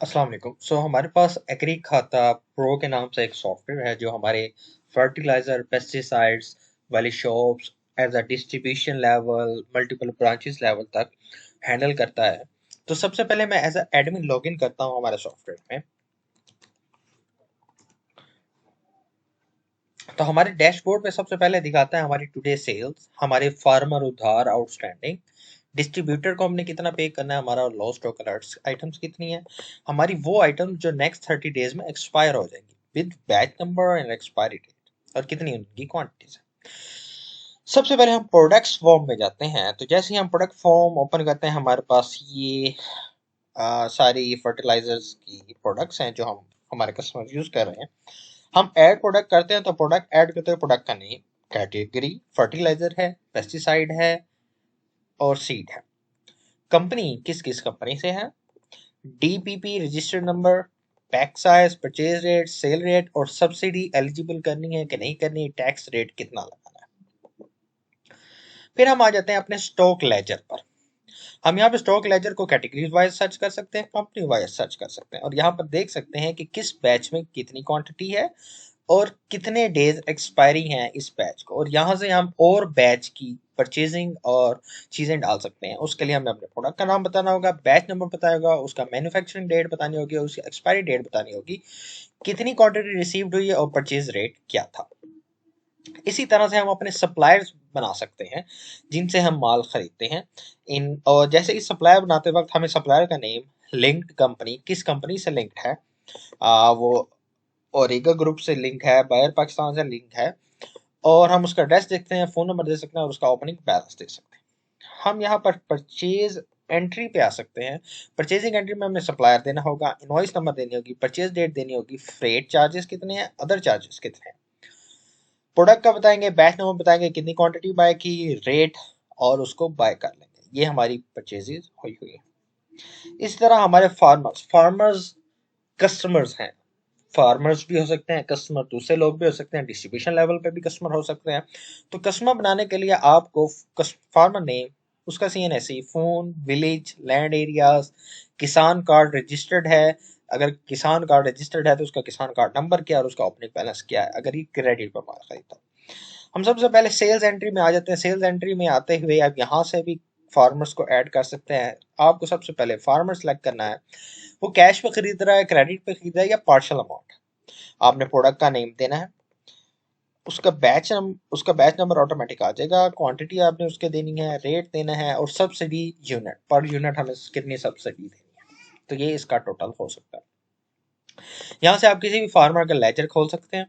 अस्सलाम वालेकुम। हमारे पास एग्री खाता प्रो के नाम से एक सॉफ्टवेयर है जो हमारे फर्टिलाइजर पेस्टिसाइड्स वाली shops as a distribution level multiple branches level तक हैंडल करता है। तो सबसे पहले मैं एज अ एडमिन लॉगिन करता हूँ हमारे सॉफ्टवेयर में। तो हमारे डैशबोर्ड पे सबसे पहले दिखाता है हमारी टुडे सेल्स, हमारे फार्मर उधार आउटस्टैंडिंग, डिस्ट्रीब्यूटर को हमने कितना पे करना है, हमारा लॉस स्टॉक अलर्ट्स आइटम्स कितनी है, हमारी वो आइटम जो नेक्स्ट 30 डेज में एक्सपायर हो जाएंगी with batch number and expiry date, और कितनी उनकी क्वांटिटीज है। सबसे पहले हम प्रोडक्ट्स फॉर्म में जाते हैं। तो जैसे ही हम प्रोडक्ट फॉर्म ओपन करते हैं, हमारे पास ये सारी फर्टिलाइजर्स की प्रोडक्ट्स हैं जो हम हमारे कस्टमर यूज कर रहे हैं। हम ऐड प्रोडक्ट करते हैं तो प्रोडक्ट ऐड करते हैं, प्रोडक्ट का नेम, कैटेगरी, फर्टिलाइजर है, पेस्टिसाइड है और सीड है। कंपनी किस किस कंपनी से है, DPP registered number, pack size, purchase rate, cell rate और सब्सिडी एलिजिबल करनी है कि नहीं करनी, टैक्स रेट कितना लगाना है। फिर हम आ जाते हैं अपने स्टॉक लेजर पर। हम यहाँ पे स्टॉक लेजर को कैटेगरी वाइज सर्च कर सकते हैं, कंपनी वाइज सर्च कर सकते हैं, और यहाँ पर देख सकते हैं कि किस बैच में कितनी क्वांटिटी है और कितने डेज एक्सपायरी हैं इस बैच को। और यहाँ से हम और बैच की परचेजिंग और चीज़ें डाल सकते हैं। उसके लिए हमें अपने प्रोडक्ट का नाम बताना होगा, बैच नंबर बताना होगा, उसका मैन्युफैक्चरिंग डेट बतानी होगी, उसकी एक्सपायरी डेट बतानी होगी, कितनी क्वांटिटी रिसीव्ड हुई है और परचेज रेट क्या था। इसी तरह से हम अपने सप्लायर्स बना सकते हैं जिनसे हम माल खरीदते हैं। इन और जैसे इस सप्लायर बनाते वक्त हमें सप्लायर का नेम, लिंक्ड कंपनी, किस कंपनी से लिंक्ड है, वो ओरिगा ग्रुप से लिंक है, बायर पाकिस्तान से लिंक है, और हम उसका एड्रेस देखते हैं, फोन नंबर दे सकते हैं और उसका ओपनिंग बैलेंस दे सकते हैं। हम यहाँ पर परचेज एंट्री पे आ सकते हैं। परचेजिंग एंट्री में हमें सप्लायर देना होगा, इनवॉइस नंबर देनी होगी, परचेज डेट देनी होगी, फ्रेट चार्जेस कितने हैं, अदर चार्जेस कितने हैं, प्रोडक्ट का बताएंगे, बैच नंबर बताएंगे, कितनी क्वांटिटी बाय की, रेट, और उसको बाय कर लेंगे। ये हमारी परचेजेस हुई हुई है। इस तरह हमारे फार्मर्स फार्मर्स कस्टमर्स हैं। फार्मर्स भी हो सकते हैं कस्टमर, दूसरे लोग भी हो सकते हैं, डिस्ट्रीब्यूशन लेवल पे भी कस्टमर हो सकते हैं। तो कस्टमर बनाने के लिए आपको फार्मर नेम, उसका सीएनएसई, फोन, विलेज, लैंड एरियाज, किसान कार्ड रजिस्टर्ड है, अगर किसान कार्ड रजिस्टर्ड है तो उसका किसान कार्ड नंबर क्या है और उसका ओपनिंग बैलेंस क्या है अगर ये क्रेडिट पर माल खरीदता है। हम सबसे पहले सेल्स एंट्री में आ जाते हैं। सेल्स एंट्री में आते हुए आप यहाँ से भी फार्मर्स को ऐड कर सकते हैं। आपको सबसे पहले फार्मर सेलेक्ट करना है, वो कैश पे खरीद रहा है, क्रेडिट पे खरीद रहा है या पार्शियल अमाउंट। आपने प्रोडक्ट का नेम देना है, उसका बैच नंबर ऑटोमेटिक आ जाएगा, क्वांटिटी आपने उसके देनी है, रेट देना है और सब्सिडी यूनिट पर यूनिट हमें कितनी सब्सिडी देनी है। तो ये इसका टोटल हो सकता है। यहाँ से आप किसी भी फार्मर का लेजर खोल सकते हैं।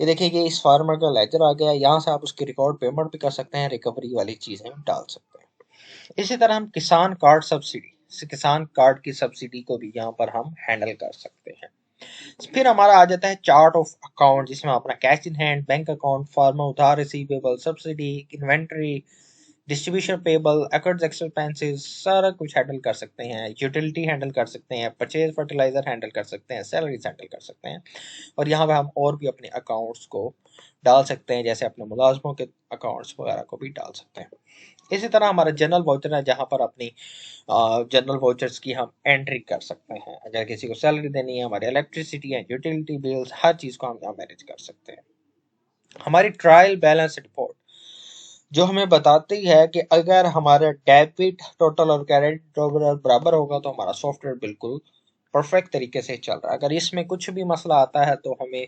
ये देखिए कि इस फार्मर का लेजर आ गया। यहाँ से आप उसकी रिकॉर्ड पेमेंट भी कर सकते हैं, रिकवरी वाली चीजें डाल सकते हैं। इसी तरह हम किसान कार्ड की सब्सिडी को भी यहाँ पर हम हैंडल कर सकते हैं। फिर हमारा आ जाता है चार्ट ऑफ अकाउंट, जिसमें अपना cash in hand, bank account, farmer उधार, receivable, subsidy, inventory, distribution payable, accrued expenses, सारा कुछ हैंडल कर सकते हैं। यूटिलिटी हैंडल कर सकते हैं, परचेज फर्टिलाइजर हैंडल कर सकते हैं, सैलरीज हैंडल कर सकते हैं। और यहाँ पे हम और भी अपने अकाउंट्स को डाल सकते हैं, जैसे अपने मुलाजमों के अकाउंट्स वगैरह को भी डाल सकते हैं। इसी तरह हमारा जनरल वाउचर है, जहाँ पर अपनी जनरल वाउचर्स की हम एंट्री कर सकते हैं। अगर किसी को सैलरी देनी है, हमारे इलेक्ट्रिसिटी है, यूटिलिटी बिल्स, हर चीज़ को हम यहाँ मैनेज कर सकते हैं। हमारी ट्रायल बैलेंस रिपोर्ट जो हमें बताती है कि अगर हमारा डेबिट टोटल और क्रेडिट टोटल बराबर होगा तो हमारा सॉफ्टवेयर बिल्कुल परफेक्ट तरीके से चल रहा है। अगर इसमें कुछ भी मसला आता है तो हमें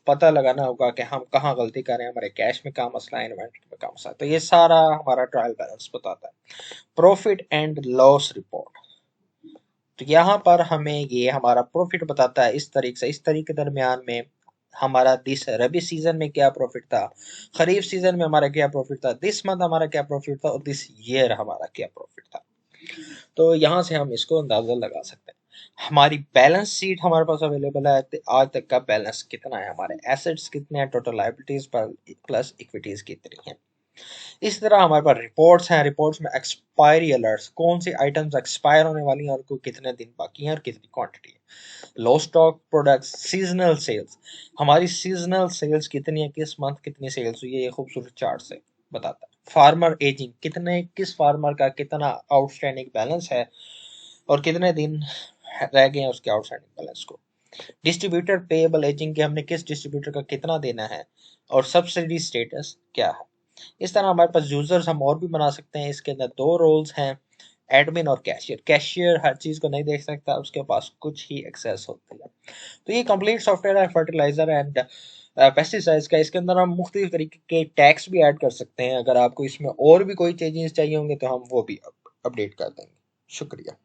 पता लगाना होगा कि हम कहाँ गलती कर रहे हैं, हमारे कैश में क्या मसला है, इन्वेंटरी में क्या मसला है। तो ये सारा हमारा ट्रायल बैलेंस बताता है। प्रॉफिट एंड लॉस रिपोर्ट, तो यहाँ पर हमें ये हमारा प्रॉफिट बताता है। इस तरीके दरमियान में हमारा दिस रबी सीजन में क्या प्रॉफिट था, खरीफ सीजन में हमारा क्या प्रॉफिट था, दिस मंथ हमारा क्या प्रॉफिट था और दिस ईयर हमारा क्या प्रॉफिट था। तो यहाँ से हम इसको अंदाजा लगा सकते हैं। हमारी बैलेंस शीट हमारे पास अवेलेबल है, तो आज तक का बैलेंस कितना है, हमारे एसेट्स कितने हैं, टोटल लायबिलिटीज पर प्लस इक्विटीज कितनी है। इस तरह हमारे पास रिपोर्ट्स हैं। रिपोर्ट्स में एक्सपायरी अलर्ट्स, कौन सी आइटम्स एक्सपायर होने वाली हैं और को कितने दिन बाकी हैं और कितनी क्वांटिटी है। लो स्टॉक प्रोडक्ट्स, सीजनल सेल्स, हमारी सीजनल सेल्स कितनी है, किस मंथ कितनी सेल्स हुई है, ये खूबसूरत चार्ट से बताता है। फार्मर एजिंग, कितने किस फार्मर का कितना आउटस्टैंडिंग बैलेंस है और कितने दिन रह गए हैं उसके आउटस्टैंडिंग बैलेंस को। डिस्ट्रीब्यूटर पेएबल एजिंग के हमने किस डिस्ट्रीब्यूटर का कितना देना है और सब्सिडी स्टेटस क्या है। इस तरह हमारे पास यूजर्स हम और भी बना सकते हैं। इसके अंदर दो रोल्स हैं, एडमिन और कैशियर। कैशियर हर चीज को नहीं देख सकता, उसके पास कुछ ही एक्सेस होती है। तो ये कंप्लीट सॉफ्टवेयर है फर्टिलाइजर एंड पेस्टिसाइड्स का। इसके अंदर हम मुख्तलिफ तरीके के टैक्स भी ऐड कर सकते हैं। अगर आपको इसमें और भी कोई चेंजेस चाहिए होंगे तो हम वो भी अपडेट कर देंगे। शुक्रिया।